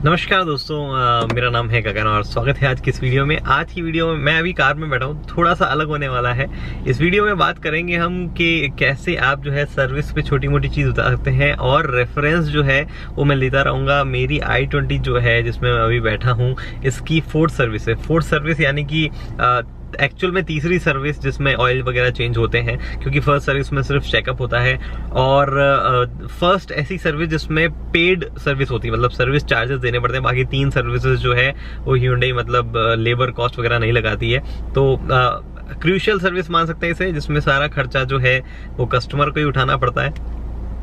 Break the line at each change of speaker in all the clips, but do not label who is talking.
नमस्कार दोस्तों, मेरा नाम है गगन और स्वागत है आज की इस वीडियो में। आज की वीडियो में मैं अभी कार में बैठा हूँ, थोड़ा सा अलग होने वाला है। इस वीडियो में बात करेंगे हम कि कैसे आप जो है सर्विस पे छोटी मोटी चीज़ बता सकते हैं, और रेफरेंस जो है वो मैं लेता रहूँगा। मेरी i20 जो है जिसमें मैं अभी बैठा हूँ, इसकी फोर्थ सर्विस है। फोर्थ सर्विस यानी कि एक्चुअल में तीसरी सर्विस जिसमें ऑयल वगैरह चेंज होते हैं, क्योंकि फर्स्ट सर्विस में सिर्फ चेकअप होता है। और फर्स्ट ऐसी सर्विस जिसमें पेड सर्विस होती है, मतलब सर्विस चार्जेस देने पड़ते हैं। बाकी तीन सर्विसेज जो है वो Hyundai मतलब लेबर कॉस्ट वगैरह नहीं लगाती है। तो क्रूशियल सर्विस मान सकते हैं इसे, जिसमें सारा खर्चा जो है वो कस्टमर को ही उठाना पड़ता है।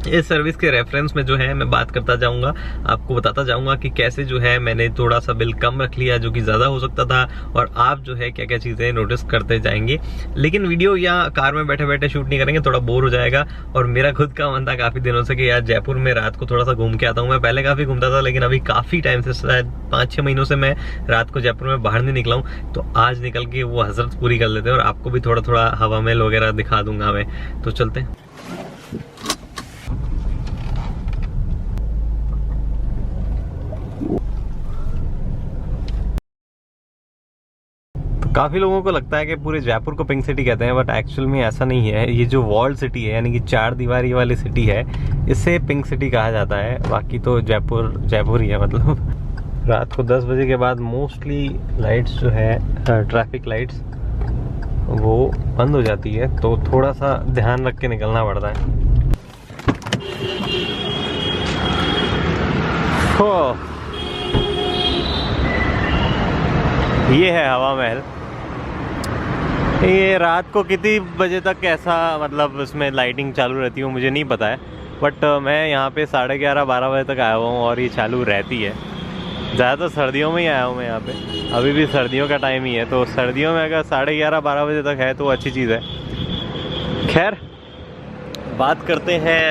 इस सर्विस के रेफरेंस में जो है मैं बात करता जाऊंगा, आपको बताता जाऊंगा कि कैसे जो है मैंने थोड़ा सा बिल कम रख लिया जो कि ज़्यादा हो सकता था, और आप जो है क्या क्या चीज़ें नोटिस करते जाएंगे। लेकिन वीडियो या कार में बैठे बैठे शूट नहीं करेंगे, थोड़ा बोर हो जाएगा। और मेरा खुद का मन था काफ़ी दिनों से कि यार जयपुर में रात को थोड़ा सा घूम के आता हूँ। मैं पहले काफ़ी घूमता था, लेकिन अभी काफ़ी टाइम से, शायद 5-6 महीनों से मैं रात को जयपुर में बाहर नहीं निकला हूँ। तो आज निकल के वो हसरत पूरी कर लेते हैं और आपको भी थोड़ा थोड़ा हवा महल वगैरह दिखा दूंगा मैं। तो चलते हैं। काफ़ी लोगों को लगता है कि पूरे जयपुर को पिंक सिटी कहते हैं, बट एक्चुअल में ऐसा नहीं है। ये जो वॉल्ड सिटी है, यानी कि 4 दीवारी वाली सिटी है, इसे पिंक सिटी कहा जाता है। बाकी तो जयपुर जयपुर ही है। मतलब रात को 10 बजे के बाद मोस्टली लाइट्स जो है, ट्रैफिक लाइट्स, वो बंद हो जाती है। तो थोड़ा सा ध्यान रख के निकलना पड़ता है। ये है हवा महल। ये रात को कितनी बजे तक ऐसा, मतलब इसमें लाइटिंग चालू रहती है मुझे नहीं पता है, बट मैं यहाँ पे 11:30-12 बजे तक आया हुआ हूँ और ये चालू रहती है। ज़्यादातर सर्दियों में ही आया हूँ मैं यहाँ पे। अभी भी सर्दियों का टाइम ही है, तो सर्दियों में अगर 11:30-12 बजे तक है तो अच्छी चीज़ है। खैर, बात करते हैं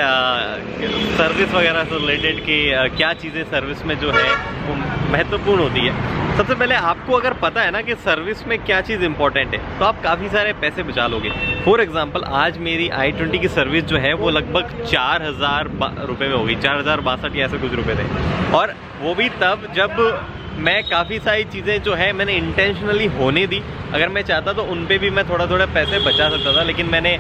सर्विस वगैरह से रिलेटेड कि क्या चीज़ें सर्विस में जो है वो महत्वपूर्ण होती है। सबसे पहले आपको अगर पता है ना कि सर्विस में क्या चीज़ इंपॉर्टेंट है, तो आप काफ़ी सारे पैसे बचा लोगे। फॉर एग्जांपल, आज मेरी i20 की सर्विस जो है वो लगभग 4000 रुपये में होगी। 4062 या ऐसे कुछ रुपये थे। और वो भी तब जब मैं काफ़ी सारी चीज़ें जो है मैंने इंटेंशनली होने दी। अगर मैं चाहता तो उन पे भी मैं थोड़ा थोड़ा पैसे बचा सकता था, लेकिन मैंने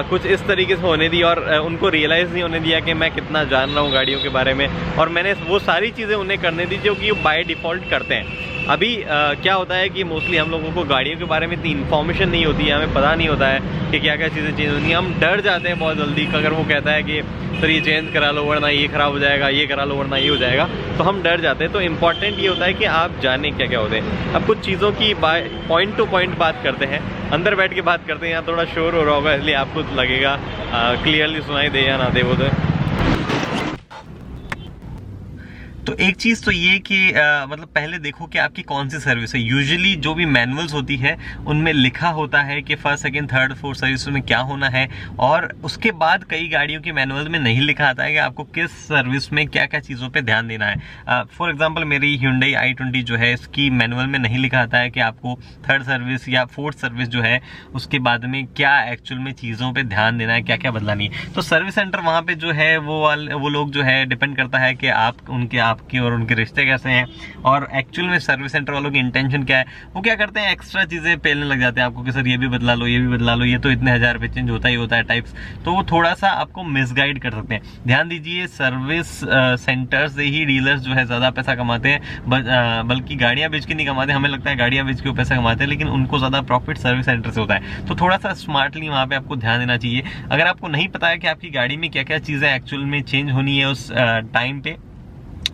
कुछ इस तरीके से होने दी और उनको रियलाइज़ नहीं होने दिया कि मैं कितना जान रहा हूँ गाड़ियों के बारे में। और मैंने वो सारी चीज़ें उन्हें करने दी जो कि बाय डिफ़ॉल्ट करते हैं। अभी क्या होता है कि मोस्टली हम लोगों को गाड़ियों के बारे में इतनी इन्फॉर्मेशन नहीं होती है, हमें पता नहीं होता है कि क्या क्या चीज़ें चेंज होती हैं। हम डर जाते हैं बहुत जल्दी। अगर वो कहता है कि सर ये चेंज करा लो वरना ये ख़राब हो जाएगा, ये करा लो वरना ये हो जाएगा, तो हम डर जाते हैं। तो इम्पॉर्टेंट ये होता है कि आप जानें क्या क्या होते हैं। अब कुछ चीज़ों की पॉइंट टू पॉइंट बात करते हैं, अंदर बैठ के बात करते हैं। यहाँ थोड़ा शोर हो रहा होगा, इसलिए आपको लगेगा क्लियरली सुनाई दे या ना दे। वो तो एक चीज़ तो ये कि मतलब पहले देखो कि आपकी कौन सी सर्विस है। यूजुअली जो भी मैनुअल्स होती है उनमें लिखा होता है कि first, second, third, fourth service में क्या होना है। और उसके बाद कई गाड़ियों के मैनुअल में नहीं लिखा आता है कि आपको किस सर्विस में क्या क्या चीज़ों पे ध्यान देना है। फॉर एग्जांपल, मेरी Hyundai i20 जो है, इसकी मैनुअल में नहीं लिखा आता है कि आपको थर्ड सर्विस या फोर्थ सर्विस जो है उसके बाद में क्या एक्चुअल में चीज़ों पर ध्यान देना है, क्या क्या बदलानी है। तो सर्विस सेंटर वहाँ पर जो है वो लोग जो है डिपेंड करता है कि आपकी और उनके रिश्ते कैसे हैं, और एक्चुअल में सर्विस सेंटर वालों की इंटेंशन क्या है। वो क्या करते हैं, एक्स्ट्रा चीज़ें पेलने लग जाते हैं आपको कि सर ये भी बदला लो, ये भी बदला लो, ये तो इतने हज़ार पे चेंज होता ही होता है टाइप्स। तो वो थोड़ा सा आपको मिसगाइड कर सकते हैं। ध्यान दीजिए, सर्विस सेंटर्स से ही डीलर्स जो है ज़्यादा पैसा कमाते हैं, बल्कि गाड़ियाँ बेच के नहीं कमाते। हमें लगता है गाड़ियाँ बेच के वो पैसा कमाते हैं, लेकिन उनको ज़्यादा प्रॉफिट सर्विस सेंटर से होता है। तो थोड़ा सा स्मार्टली वहाँ पर आपको ध्यान देना चाहिए। अगर आपको नहीं पता है कि आपकी गाड़ी में क्या क्या चीज़ें एक्चुअल में चेंज होनी है उस टाइम पे,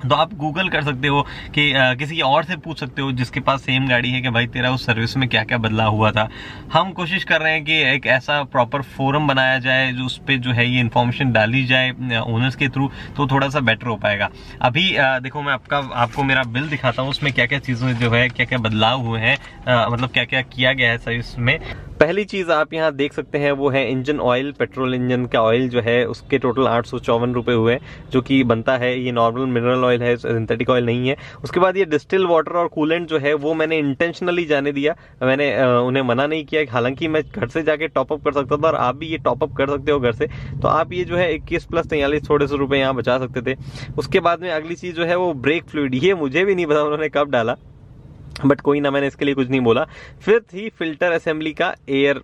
तो आप गूगल कर सकते हो कि किसी और से पूछ सकते हो जिसके पास सेम गाड़ी है कि भाई तेरा उस सर्विस में क्या क्या बदला हुआ था। हम कोशिश कर रहे हैं कि एक ऐसा प्रॉपर फोरम बनाया जाए जो उस पर जो है ये इन्फॉर्मेशन डाली जाए ओनर्स के थ्रू, तो थोड़ा सा बेटर हो पाएगा। अभी देखो, मैं आपको मेरा बिल दिखाता हूँ, उसमें क्या क्या चीज़ें जो है क्या क्या बदलाव हुए हैं, मतलब क्या क्या किया गया है सर्विस में। पहली चीज़ आप यहाँ देख सकते हैं वो है इंजन ऑयल। पेट्रोल इंजन का ऑयल जो है उसके टोटल 854 रुपये हुए, जो कि बनता है। ये नॉर्मल मिनरल ऑयल है, सिंथेटिक ऑयल नहीं है। उसके बाद ये डिस्टिल वाटर और कूलेंट जो है वो मैंने इंटेंशनली जाने दिया, मैंने उन्हें मना नहीं किया। हालांकि मैं घर से जाके टॉपअप कर सकता था और आप भी ये टॉपअप कर सकते हो घर से, तो आप ये जो है 21 + 43 थोड़े से रुपए यहाँ बचा सकते थे। उसके बाद में अगली चीज़ जो है वो ब्रेक फ्लूइड, ये मुझे भी नहीं पता उन्होंने कब डाला, बट कोई ना, मैंने इसके लिए कुछ नहीं बोला। फिर थी फिल्टर असेंबली का एयर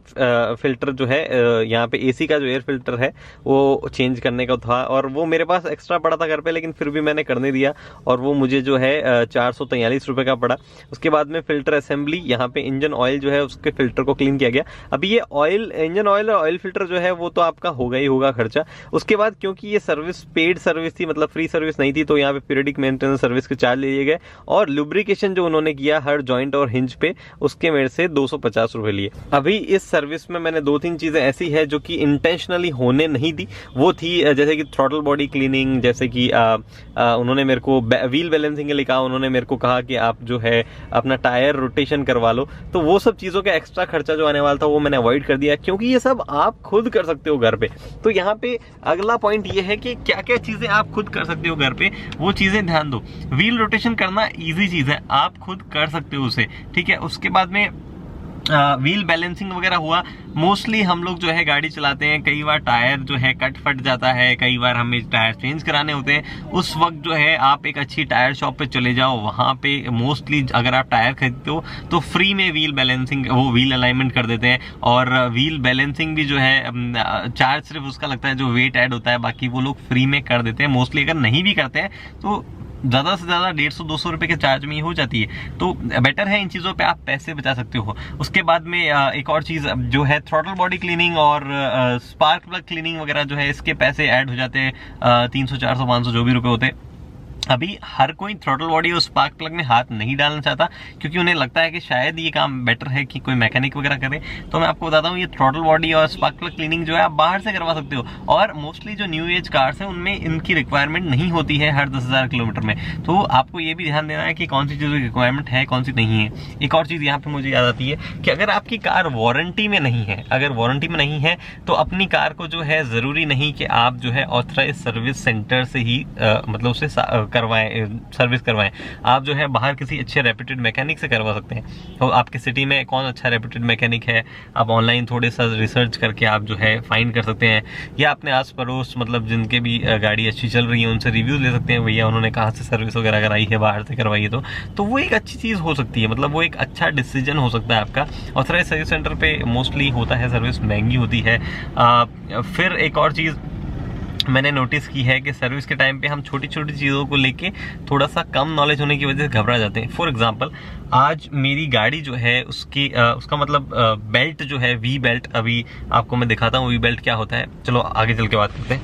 फिल्टर जो है, यहाँ पे एसी का जो एयर फिल्टर है वो चेंज करने का था, और वो मेरे पास एक्स्ट्रा पड़ा था घर पे, लेकिन फिर भी मैंने करने दिया और वो मुझे जो है 443 रुपये का पड़ा। उसके बाद में फिल्टर असेंबली, यहाँ पे इंजन ऑयल जो है उसके फिल्टर को क्लीन किया गया। अभी ये ऑयल, इंजन ऑयल और ऑयल फिल्टर जो है वो तो आपका होगा ही होगा खर्चा। उसके बाद क्योंकि ये सर्विस पेड सर्विस थी, मतलब फ्री सर्विस नहीं थी, तो यहाँ पे पीरियडिक मेंटेनेंस सर्विस के चार्ज लिए गए, और लुब्रिकेशन जो उन्होंने किया हर जॉइंट और हिंज पे, उसके मेरे से 250 रुपए लिए। अभी इस सर्विस में मैंने 2-3 चीजें ऐसी है जो कि इंटेंशनली होने नहीं दी, वो थी जैसे कि थ्रॉटल बॉडी क्लीनिंग, जैसे कि उन्होंने मेरे को व्हील बैलेंसिंग के लिए कहा, उन्होंने मेरे को कहा कि आप जो है अपना टायर रोटेशन करवा लो, तो वो सब चीजों का एक्स्ट्रा खर्चा जो आने वाला था वो मैंने अवॉइड कर दिया, क्योंकि ये सब आप खुद कर सकते हो घर पे। तो यहाँ पे अगला पॉइंट ये है कि क्या क्या चीजें आप खुद कर सकते हो घर पे, वो चीजें ध्यान दो। व्हील रोटेशन करना इजी चीज है, आप खुद कर सकते हो उसे, ठीक है। उसके बाद में व्हील बैलेंसिंग वगैरह हुआ। मोस्टली हम लोग जो है गाड़ी चलाते हैं, कई बार टायर जो है कट फट जाता है, कई बार हमें टायर चेंज कराने होते हैं। उस वक्त जो है आप एक अच्छी टायर शॉप पे चले जाओ, वहां पे मोस्टली अगर आप टायर खरीदते हो तो फ्री में व्हील बैलेंसिंग, वो व्हील अलाइनमेंट कर देते हैं। और व्हील बैलेंसिंग भी जो है चार्ज सिर्फ उसका लगता है जो वेट ऐड होता है, बाकी वो लोग फ्री में कर देते हैं। मोस्टली अगर नहीं भी करते हैं तो ज़्यादा से ज़्यादा 150-200 रुपये के चार्ज में ही हो जाती है, तो बेटर है इन चीज़ों पे आप पैसे बचा सकते हो। उसके बाद में एक और चीज़ जो है थ्रॉटल बॉडी क्लीनिंग और स्पार्क प्लग क्लीनिंग वगैरह जो है, इसके पैसे ऐड हो जाते हैं 300, 400, 500 जो भी रुपये होते हैं। अभी हर कोई थ्रॉटल बॉडी और स्पार्क प्लग में हाथ नहीं डालना चाहता, क्योंकि उन्हें लगता है कि शायद ये काम बेटर है कि कोई मैकेनिक वगैरह करे। तो मैं आपको बताता हूँ, ये थ्रॉटल बॉडी और स्पार्क प्लग क्लीनिंग जो है आप बाहर से करवा सकते हो, और मोस्टली जो न्यू एज कार्स हैं उनमें इनकी रिक्वायरमेंट नहीं होती है हर 10,000 किलोमीटर में। तो आपको ये भी ध्यान देना है कि कौन सी चीज़ों की रिक्वायरमेंट है, कौन सी नहीं है। एक और चीज़ यहाँ पे मुझे याद आती है कि अगर आपकी कार वारंटी में नहीं है, अगर वारंटी में नहीं है तो अपनी कार को जो है ज़रूरी नहीं कि आप जो है ऑथराइज सर्विस सेंटर से ही मतलब उसे करवाएं, सर्विस करवाएं। आप जो है बाहर किसी अच्छे रेप्यूटेड मैकेनिक से करवा सकते हैं। तो आपके सिटी में कौन अच्छा रेप्यूटेड मैकेनिक है, आप ऑनलाइन थोड़े सा रिसर्च करके आप जो है फाइंड कर सकते हैं, या अपने आस पड़ोस मतलब जिनके भी गाड़ी अच्छी चल रही है उनसे रिव्यूज ले सकते हैं, भैया उन्होंने कहाँ से सर्विस वगैरह कराई है, बाहर से करवाई है। तो वो एक अच्छी चीज़ हो सकती है, मतलब वो एक अच्छा डिसीजन हो सकता है आपका। ऑथराइज सर्विस सेंटर पे मोस्टली होता है सर्विस महंगी होती है। फिर एक और चीज़ मैंने नोटिस की है कि सर्विस के टाइम पे हम छोटी छोटी चीज़ों को लेके थोड़ा सा कम नॉलेज होने की वजह से घबरा जाते हैं। फॉर एग्जांपल, आज मेरी गाड़ी जो है उसका मतलब बेल्ट जो है, वी बेल्ट, अभी आपको मैं दिखाता हूँ वी बेल्ट क्या होता है। चलो आगे चल के बात करते हैं।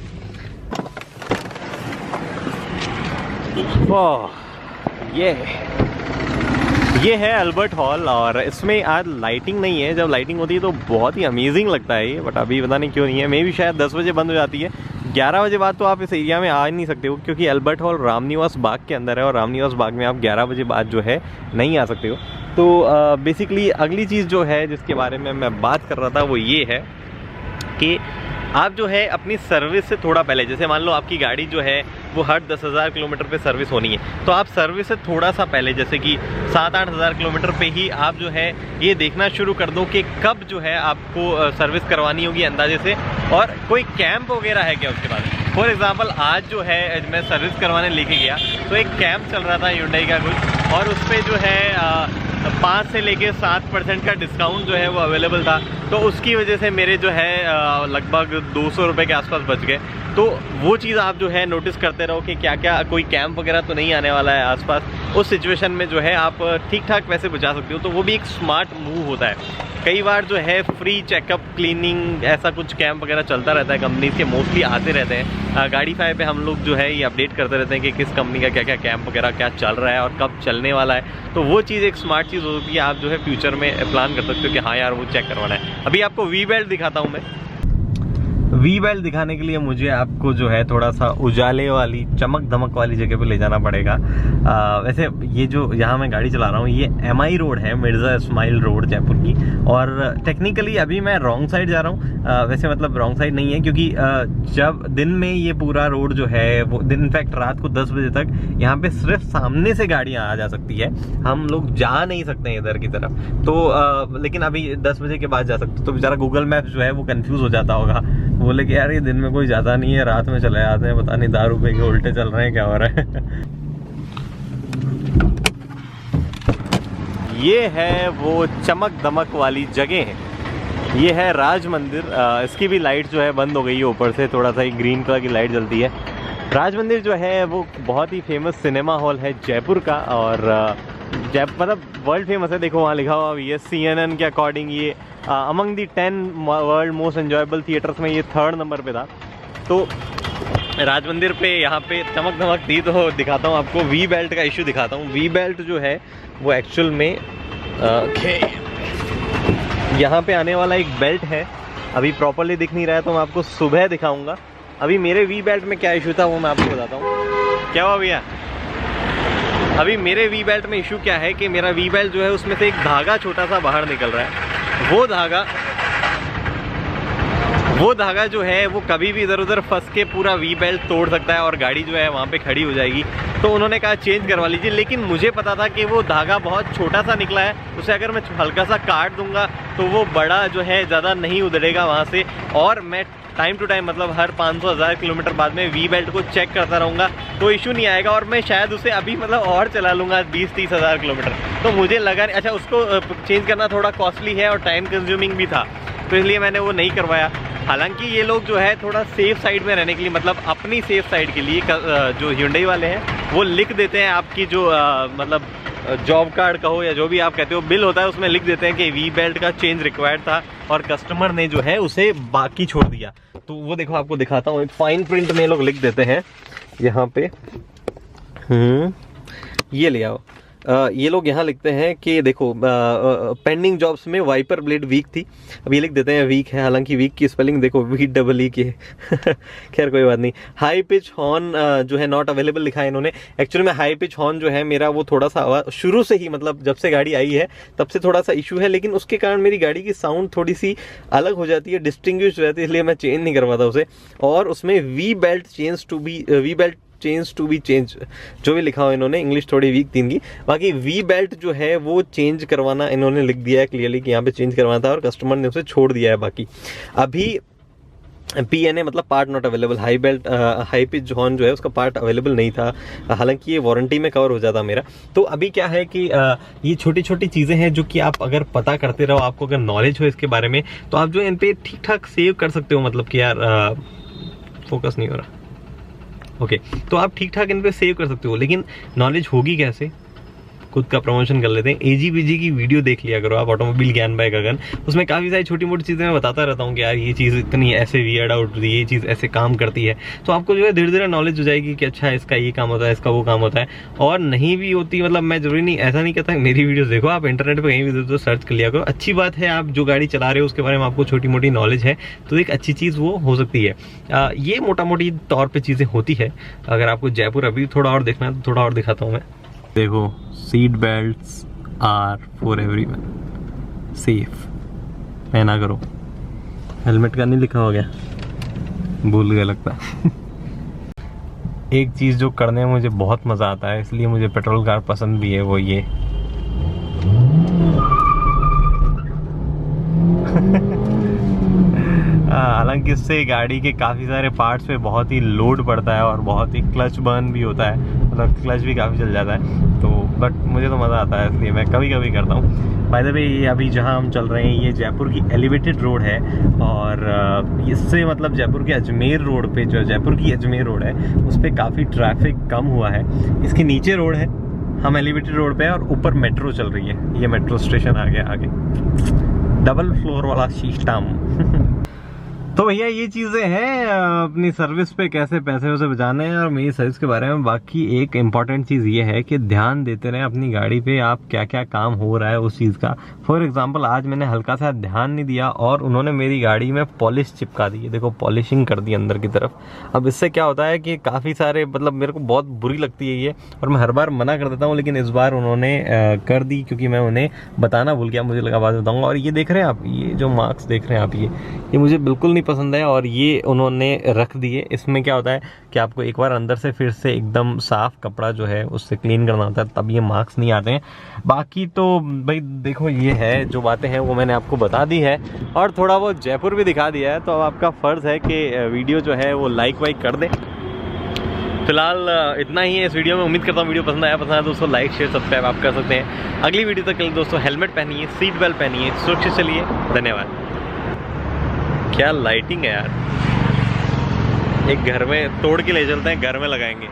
ये है अल्बर्ट हॉल, और इसमें आज लाइटिंग नहीं है। जब लाइटिंग होती है तो बहुत ही अमेजिंग लगता है ये, बट अभी पता नहीं क्यों नहीं है। मे भी शायद 10 बजे बंद हो जाती है, 11 बजे बाद तो आप इस एरिया में आ नहीं सकते हो, क्योंकि अल्बर्ट हॉल रामनिवास बाग के अंदर है, और रामनिवास बाग में आप 11 बजे बाद जो है नहीं आ सकते हो। तो बेसिकली अगली चीज़ जो है जिसके बारे में मैं बात कर रहा था वो ये है कि आप जो है अपनी सर्विस से थोड़ा पहले, जैसे मान लो आपकी गाड़ी जो है वो हर 10,000 किलोमीटर पे सर्विस होनी है, तो आप सर्विस से थोड़ा सा पहले, जैसे कि 7-8 हज़ार किलोमीटर पे ही आप जो है ये देखना शुरू कर दो कि कब जो है आपको सर्विस करवानी होगी अंदाजे से, और कोई कैंप वगैरह है क्या उसके बाद। फॉर एग्जांपल, आज जो है मैं सर्विस करवाने लेके गया तो एक कैंप चल रहा था Hyundai का कुछ, और उस पर जो है 5 से लेके 7% का डिस्काउंट जो है वो अवेलेबल था। तो उसकी वजह से मेरे जो है लगभग 200 रुपये के आसपास बच गए। तो वो चीज़ आप जो है नोटिस करते रहो कि क्या क्या, कोई कैंप वगैरह तो नहीं आने वाला है आसपास। उस सिचुएशन में जो है आप ठीक ठाक पैसे बचा सकते हो, तो वो भी एक स्मार्ट मूव होता है। कई बार जो है फ्री चेकअप, क्लीनिंग, ऐसा कुछ कैंप वगैरह चलता रहता है, कंपनी के मोस्टली आते रहते हैं। गाड़ी फाई पे हम लोग जो है ये अपडेट करते रहते हैं कि किस कंपनी का क्या क्या कैंप वगैरह क्या चल रहा है और कब चलने वाला है। तो वो चीज़ एक स्मार्ट चीज़ होती है, आप जो है फ्यूचर में प्लान कर सकते हो कि हाँ यार वो चेक करवाना है। अभी आपको वी बेल्ट दिखाता हूँ मैं। वी बेल्ट दिखाने के लिए मुझे आपको जो है थोड़ा सा उजाले वाली चमक धमक वाली जगह पे ले जाना पड़ेगा। वैसे ये जो यहाँ मैं गाड़ी चला रहा हूँ ये MI रोड है, मिर्ज़ा इस्माइल रोड जयपुर की। और टेक्निकली अभी मैं रॉन्ग साइड जा रहा हूँ। वैसे मतलब रॉन्ग साइड नहीं है, क्योंकि जब दिन में ये पूरा रोड जो है वो दिन, इनफैक्ट रात को 10 बजे तक यहाँ पे सिर्फ सामने से गाड़ियाँ आ जा सकती है, हम लोग जा नहीं सकते हैं इधर की तरफ। तो लेकिन अभी 10 बजे के बाद जा सकते। तो बेचारा गूगल मैप जो है वो कंफ्यूज हो जाता होगा, बोले कि यार ये दिन में कोई जाता नहीं है, रात में चले आते हैं, पता नहीं दारू पे के उल्टे चल रहे हैं, क्या हो रहा है। ये है वो चमक दमक वाली जगह है, ये है राज मंदिर। इसकी भी लाइट जो है बंद हो गई है ऊपर से, थोड़ा सा ग्रीन कलर की लाइट जलती है। राज मंदिर जो है वो बहुत ही फेमस सिनेमा हॉल है जयपुर का, और मतलब वर्ल्ड फेमस है। देखो वहाँ लिखा हुआ भी है CNN के अकॉर्डिंग ये among the 10 world most enjoyable theatres में ये 3rd नंबर पे था। तो राज मंदिर पे यहाँ पे चमक धमक दी, तो दिखाता हूँ आपको वी बेल्ट का इशू दिखाता हूँ। वी बेल्ट जो है वो एक्चुअल में यहाँ पे आने वाला एक बेल्ट है, अभी प्रॉपरली दिख नहीं रहा है तो मैं आपको सुबह दिखाऊंगा। अभी मेरे वी बेल्ट में क्या इशू था वो मैं आपको बताता हूँ। क्या हुआ भैया? अभी मेरे वी बेल्ट में इशू क्या है कि मेरा वी बेल्ट जो है उसमें से एक धागा छोटा सा बाहर निकल रहा है। वो धागा जो है वो कभी भी इधर उधर फंस के पूरा वी बेल्ट तोड़ सकता है और गाड़ी जो है वहाँ पे खड़ी हो जाएगी। तो उन्होंने कहा चेंज करवा लीजिए, लेकिन मुझे पता था कि वो धागा बहुत छोटा सा निकला है, उसे अगर मैं हल्का सा काट दूंगा तो वो बड़ा जो है ज़्यादा नहीं उधड़ेगा वहाँ से, और मैं टाइम टू टाइम मतलब हर 500-1000 किलोमीटर बाद में वी बेल्ट को चेक करता रहूँगा तो इशू नहीं आएगा, और मैं शायद उसे अभी मतलब और चला लूँगा 20-30 हज़ार किलोमीटर। तो मुझे लगा अच्छा उसको चेंज करना थोड़ा कॉस्टली है और टाइम कंज्यूमिंग भी था, तो इसलिए मैंने वो नहीं करवाया। हालांकि ये लोग जो है थोड़ा सेफ साइड में रहने के लिए, मतलब अपनी सेफ साइड के लिए जो Hyundai वाले हैं वो लिख देते हैं आपकी जो मतलब जॉब कार्ड कहो या जो भी आप कहते हो बिल होता है उसमें लिख देते हैं कि वी बेल्ट का चेंज रिक्वायर्ड था और कस्टमर ने जो है उसे बाकी छोड़ दिया। तो वो देखो आपको दिखाता हूँ, एक फाइन प्रिंट में लोग लिख देते हैं यहाँ पे। ये ले आओ, ये लोग यहाँ लिखते हैं कि देखो पेंडिंग जॉब्स में वाइपर ब्लेड वीक थी, अब ये लिख देते हैं वीक है, हालांकि वीक की स्पेलिंग देखो VEE की है। खैर कोई बात नहीं। हाई पिच हॉर्न जो है नॉट अवेलेबल लिखा है इन्होंने। एक्चुअली में हाई पिच हॉर्न जो है मेरा वो थोड़ा सा आवाज शुरू से ही, मतलब जब से गाड़ी आई है तब से थोड़ा सा इशू है, लेकिन उसके कारण मेरी गाड़ी की साउंड थोड़ी सी अलग हो जाती है, डिस्टिंग्विश रहती है, इसलिए मैं चेंज नहीं करवाता उसे। और उसमें V belt change to be change जो भी लिखा हो इन्होंने, इंग्लिश थोड़ी वीक थी इनकी। बाकी वी बेल्ट जो है वो चेंज करवाना इन्होंने लिख दिया है क्लियरली कि यहाँ पे चेंज करवाना था और कस्टमर ने उसे छोड़ दिया है। बाकी अभी PNA मतलब part not available, high pitch horn जो है उसका पार्ट अवेलेबल नहीं था, हालांकि ये वारंटी में कवर हो जाता मेरा। तो अभी क्या है कि ये छोटी छोटी चीज़ें हैं जो कि आप अगर पता करते रहो, आपको अगर नॉलेज हो इसके बारे में, तो आप जो इन पे ठीक ठाक सेव कर सकते हो। मतलब कि यार फोकस नहीं हो रहा, ओके तो आप ठीक ठाक इन पे सेव कर सकते हो, लेकिन नॉलेज होगी कैसे? खुद का प्रमोशन कर लेते हैं। AGBG की वीडियो देख लिया करो आप, ऑटोमोबाइल ज्ञान बाय गगन, उसमें काफ़ी सारी छोटी मोटी चीज़ें मैं बताता रहता हूँ कि यार ये चीज़ इतनी ऐसे वियर्ड आउट होती है, ये चीज़ ऐसे काम करती है, तो आपको जो है धीरे धीरे नॉलेज हो जाएगी कि अच्छा इसका ये काम होता है, इसका वो काम होता है। और नहीं भी होती, मतलब मैं जरूरी नहीं, ऐसा नहीं कहता मेरी वीडियोस देखो, आप इंटरनेट पर कहीं भी तो सर्च कर लिया करो। अच्छी बात है, आप जो गाड़ी चला रहे हो उसके बारे में आपको छोटी मोटी नॉलेज है तो एक अच्छी चीज़ वो हो सकती है। ये मोटा मोटी तौर पर चीज़ें होती है। अगर आपको जयपुर अभी थोड़ा और देखना है तो थोड़ा और दिखाता हूँ मैं। देखो, seat belts are for everyone, safe पहना करो। हेलमेट का नहीं लिखा हो गया, भूल गया लगता। एक चीज़ जो करने में मुझे बहुत मज़ा आता है, इसलिए मुझे पेट्रोल कार पसंद भी है, वो ये हालांकि इससे गाड़ी के काफ़ी सारे पार्ट्स पे बहुत ही लोड पड़ता है और बहुत ही क्लच बर्न भी होता है, मतलब क्लच भी काफ़ी चल जाता है। तो बट मुझे तो मज़ा आता है, इसलिए मैं कभी कभी करता हूँ। बाय द वे, ये अभी जहाँ हम चल रहे हैं ये जयपुर की एलिवेटेड रोड है, और इससे मतलब जयपुर के अजमेर रोड पे, जो जयपुर की अजमेर रोड है उस पर काफ़ी ट्रैफिक कम हुआ है। इसके नीचे रोड है, हम एलिवेटेड रोड पे हैं, और ऊपर मेट्रो चल रही है। ये मेट्रो स्टेशन आ गया आगे, डबल फ्लोर वाला सिस्टम। तो भैया ये चीजें हैं अपनी सर्विस पे कैसे पैसे वैसे बचाने हैं और मेरी सर्विस के बारे में। बाकी एक इम्पॉर्टेंट चीज ये है कि ध्यान देते रहे अपनी गाड़ी पे, आप क्या क्या काम हो रहा है उस चीज का। फॉर एग्जांपल आज मैंने हल्का सा ध्यान नहीं दिया और उन्होंने मेरी गाड़ी में पॉलिश चिपका दी है, देखो पॉलिशिंग कर दी अंदर की तरफ। अब इससे क्या होता है कि काफी सारे मतलब मेरे को बहुत बुरी लगती है ये, और मैं हर बार मना कर देता हूँ, लेकिन इस बार उन्होंने कर दी क्योंकि मैं उन्हें बताना भूल गया, मुझे लगा बाद बताऊंगा। और ये देख रहे हैं आप, ये जो मार्क्स देख रहे हैं आप, ये मुझे बिल्कुल नहीं पसंद है और ये उन्होंने रख दिए। इसमें क्या होता है कि आपको एक बार अंदर से फिर से एकदम साफ कपड़ा जो है उससे क्लीन करना होता है, तब ये मार्क्स नहीं आते हैं। बाकी तो भाई देखो ये है, जो बातें हैं वो मैंने आपको बता दी है और थोड़ा बहुत जयपुर भी दिखा दिया है। तो अब आपका फ़र्ज़ है कि वीडियो जो है वो लाइक वाइक कर दें। फिलहाल इतना ही है इस वीडियो में। उम्मीद करता हूँ वीडियो पसंद आया। पसंद आया दोस्तों लाइक शेयर सब्सक्राइब आप कर सकते हैं। अगली वीडियो तक के लिए दोस्तों हेलमेट पहनिए, सीट बेल्ट पहनिए, सुरक्षित चलिए। धन्यवाद। क्या लाइटिंग है यार, एक घर में तोड़ के ले चलते हैं, घर में लगाएंगे।